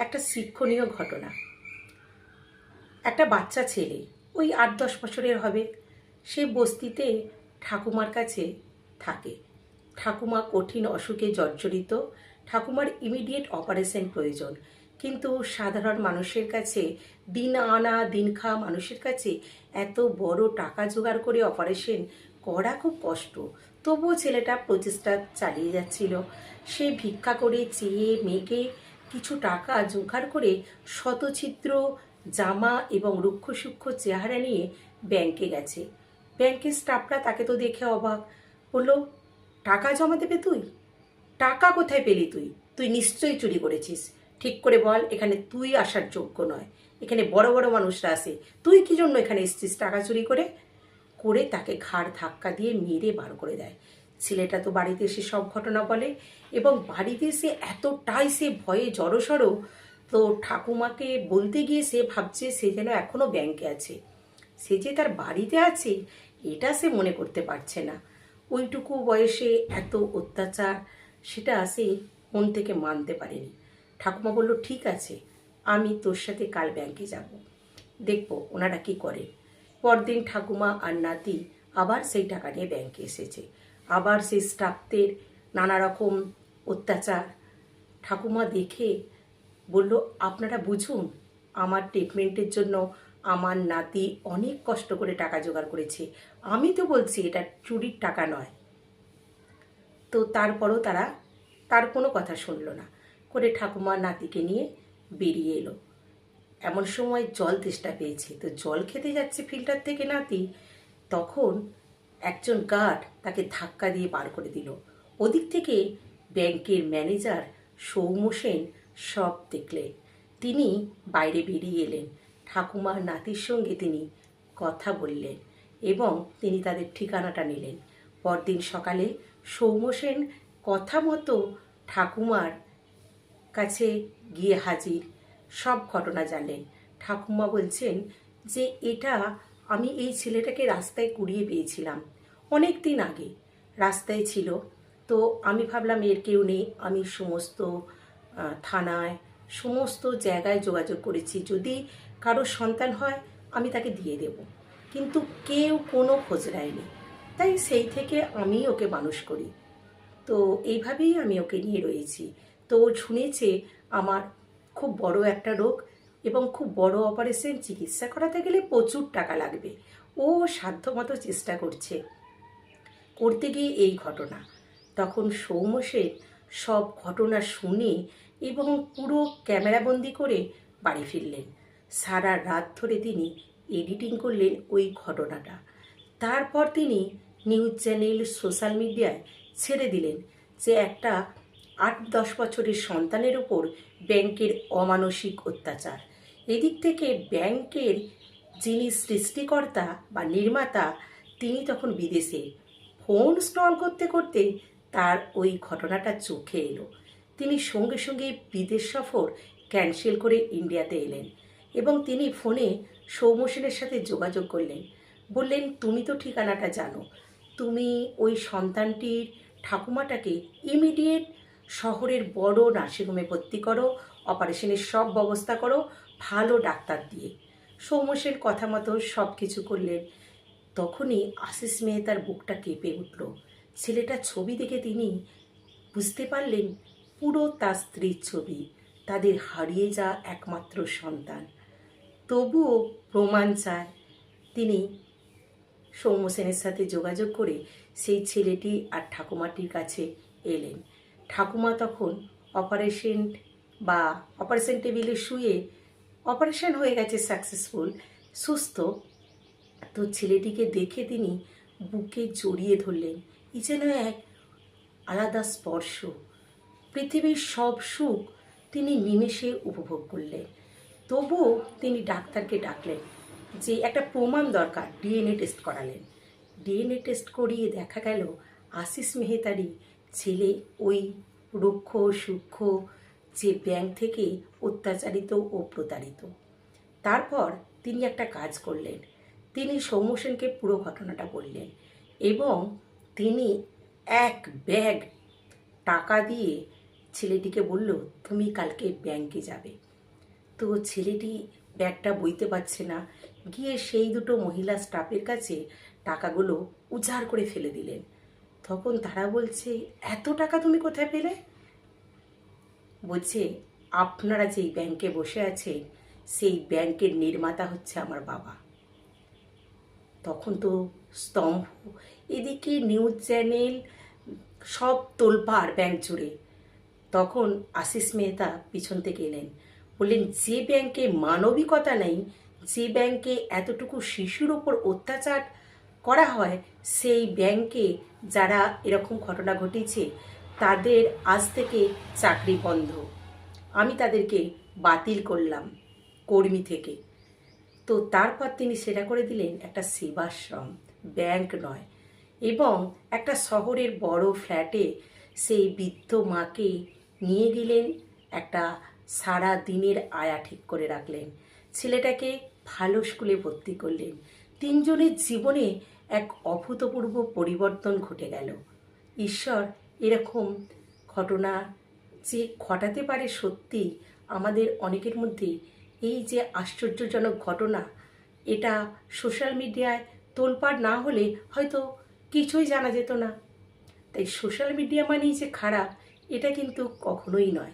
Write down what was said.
একটা শিক্ষণীয় ঘটনা। একটা বাচ্চা ছেলে, ওই 8-10 বছরের হবে, সে বস্তিতে ঠাকুমার কাছে থাকে। ঠাকুমা কঠিন অসুখে জর্জরিত, ঠাকুমার ইমিডিয়েট অপারেশন প্রয়োজন। কিন্তু সাধারণ মানুষের কাছে, দিন আনা দিন খাওয়া মানুষের কাছে এত বড় টাকা জোগাড় করে অপারেশন করা খুব কষ্ট। তবুও ছেলেটা প্রচেষ্টা চালিয়ে যাচ্ছিল। সে ভিক্ষা করে চেয়ে মেয়েকে কিছু টাকা জোগাড় করে শতছিদ্র জামা এবং রুক্ষ সূক্ষ্ম চেহারা নিয়ে ব্যাংকে গেছে। ব্যাংকের স্টাফরা তাকে তো দেখে অবাক। বলল, টাকা জমা দেবে তুই? টাকা কোথায় পেলি তুই? তুই নিশ্চয়ই চুরি করেছিস। ঠিক করে বল, এখানে তুই আসার যোগ্য নয়। এখানে বড় বড় মানুষরা আসে, তুই কি জন্য এখানে এসেছিস টাকা চুরি করে? করে তাকে ঘাড় ধাক্কা দিয়ে মেরে বার করে দেয়। ছেলেটা তো বাড়িতে এসে সব ঘটনা বলে, এবং বাড়িতে এসে এতটাই সে ভয়ে জড়সড়, তো ঠাকুমাকে বলতে গিয়ে সে ভাবছে সে যেন এখনো ব্যাংকে আছে। সে যে তার বাড়িতে আছে এটা সে মনে করতে পারছে না। ওইটুকু বয়সে এত অত্যাচার, সেটা সে মন থেকে মানতে পারেনি। ঠাকুমা বলল, ঠিক আছে, আমি তোর সাথে কাল ব্যাংকে যাব, দেখব ওনারা কি করে। পরদিন ঠাকুমা আর নাতি আবার সেই টাকা নিয়ে ব্যাংকে এসেছে। আবার সেই স্টাফদের নানা রকম অত্যাচার। ঠাকুমা দেখে বলল, আপনারা বুঝুন, আমার ট্রিটমেন্টের জন্য আমার নাতি অনেক কষ্ট করে টাকা জোগাড় করেছে। আমি তো বলছি এটা চুরির টাকা নয়। তো তারপরও তারা তার কোনো কথা শুনল না, করে ঠাকুমা নাতিকে নিয়ে বেরিয়ে এলো। এমন সময় জল তেষ্টা পেয়েছে, তো জল খেতে যাচ্ছে ফিল্টার থেকে নাতি। তখন একজন গার্ড তাকে ধাক্কা দিয়ে বার করে দিল। ওদিক থেকে ব্যাংকের ম্যানেজার সৌম্য সেন সব দেখলেন। তিনি বাইরে বেরিয়ে এলেন। ঠাকুমার নাতির সঙ্গে তিনি কথা বললেন এবং তিনি তাদের ঠিকানাটা নিলেন। পরদিন সকালে সৌম্য সেন কথা মতো ঠাকুমার কাছে গিয়ে হাজির, সব ঘটনা জানলেন। ঠাকুমা বলছেন যে এটা আমি এই ছেলেটাকে রাস্তায় কুড়িয়ে পেয়েছিলাম অনেক দিন আগে, রাস্তায় ছিল। তো আমি ভাবলাম এর কেউ নেই, আমি সমস্ত থানায় সমস্ত জায়গায় যোগাযোগ করেছি, যদি কারো সন্তান হয় আমি তাকে দিয়ে দেব, কিন্তু কেউ কোনো খোঁজ নেয়নি। তাই সেই থেকে আমি ওকে মানুষ করি। তো এইভাবেই আমি ওকে নিয়ে রয়েছি। তো ও শুনেছে আমার খুব বড় একটা রোগ এবং খুব বড় অপারেশন, চিকিৎসা করাতে গেলে প্রচুর টাকা লাগবে। ও সাধ্যমতো চেষ্টা করছে, করতে গিয়ে এই ঘটনা। তখন সৌম্য সেন সব ঘটনা শুনে এবং পুরো ক্যামেরাবন্দি করে বাড়ি ফিরলেন। সারা রাত ধরে তিনি এডিটিং করলেন ওই ঘটনাটা। তারপর তিনি নিউজ চ্যানেল, সোশ্যাল মিডিয়ায় ছেড়ে দিলেন যে একটা 8-10 বছরের সন্তানের উপর ব্যাংকের অমানসিক অত্যাচার। এদিক থেকে ব্যাংকের যিনি সৃষ্টিকর্তা বা নির্মাতা, তিনি তখন বিদেশে। ফোন স্ক্রল করতে করতে তার ওই ঘটনাটা চোখে এলো। তিনি সঙ্গে সঙ্গে বিদেশ সফর ক্যান্সেল করে ইন্ডিয়াতে এলেন এবং তিনি ফোনে সৌম্য সেনের সাথে যোগাযোগ করলেন। বললেন, তুমি তো ঠিকানাটা জানো, তুমি ওই সন্তানটির ঠাকুমাটাকে ইমিডিয়েট শহরের বড় নার্সিংহোমে ভর্তি করো, অপারেশনের সব ব্যবস্থা করো ভালো ডাক্তার দিয়ে। সৌম্য সেন কথা মতো সব কিছু করলেন। তখনই আশিস মেহতার বুকটা কেঁপে উঠল। ছেলেটার ছবি দেখে তিনি বুঝতে পারলেন পুরো তার স্ত্রীর ছবি, তাদের হারিয়ে যাওয়া একমাত্র সন্তান। তবুও প্রমাণ চায়। তিনি সৌম্য সেনের সাথে যোগাযোগ করে সেই ছেলেটি আর ঠাকুমাটির কাছে এলেন। ঠাকুমা তখন অপারেশন টেবিলে শুয়ে, অপারেশন হয়ে গেছে সাকসেসফুল, সুস্থ। তো ছেলেটিকে দেখে তিনি বুকে জড়িয়ে ধরলেন। এই যেন এক আলাদা স্পর্শ। পৃথিবীর সব সুখ তিনি নিমেষে উপভোগ করলেন। তবুও তিনি ডাক্তারকে ডাকলেন যে একটা প্রমাণ দরকার, ডিএনএ টেস্ট করালেন। ডিএনএ টেস্ট করিয়ে দেখা গেল আশিস মেহতারই ছেলে ওই রুক্ষ সূক্ষ্ম যে ব্যাংক থেকে অত্যাচারিত ও প্রতারিত। তারপর তিনি একটা কাজ করলেন, তিনি সৌম্য সেনকে পুরো ঘটনাটা বললেন এবং তিনি এক ব্যাগ টাকা দিয়ে ছেলেটিকে বলল, তুমি কালকে ব্যাংকে যাবে। তো ছেলেটি ব্যাগটা বইতে পারছে না, গিয়ে সেই দুটো মহিলা স্টাফের কাছে টাকাগুলো উজাড় করে ফেলে দিলেন। তখন তারা বলছে, এত টাকা তুমি কোথায় পেলে? বলছে, আপনারা যেই ব্যাংকে বসে আছেন সেই ব্যাংকের নির্মাতা হচ্ছে আমার বাবা। তখন তো স্তম্ভ, এদিকে নিউজ চ্যানেল সব তোলপাড় ব্যাংক জুড়ে। তখন আশিস মেহতা পিছন থেকে এলেন, বললেন, যে ব্যাংকে মানবিকতা নেই, যে ব্যাংকে এতটুকু শিশুর ওপর অত্যাচার করা হয়, সেই ব্যাংকে যারা এরকম ঘটনা ঘটিয়েছে তাদের আজ থেকে চাকরি বন্ধ। আমি তাদেরকে বাতিল করলাম কর্মী থেকে। তো তারপর তিনি সেটা করে দিলেন একটা সেবাশ্রম, ব্যাংক নয়। এবং একটা শহরের বড় ফ্ল্যাটে সেই বৃদ্ধ মাকে নিয়ে গেলেন, একটা সারা দিনের আয়া ঠিক করে রাখলেন, ছেলেটাকে ভালো স্কুলে ভর্তি করলেন। তিনজনের জীবনে এক অভূতপূর্ব পরিবর্তন ঘটে গেল। ঈশ্বর এরকম ঘটনা যে ঘটাতে পারে, সত্যি আমাদের অনেকের মধ্যে এই যে আশ্চর্যজনক ঘটনা, এটা সোশ্যাল মিডিয়ায় তোলপাড় না হলে হয়তো কিছুই জানা যেত না। তাই সোশ্যাল মিডিয়া মানেই যে খারাপ, এটা কিন্তু কখনোই নয়।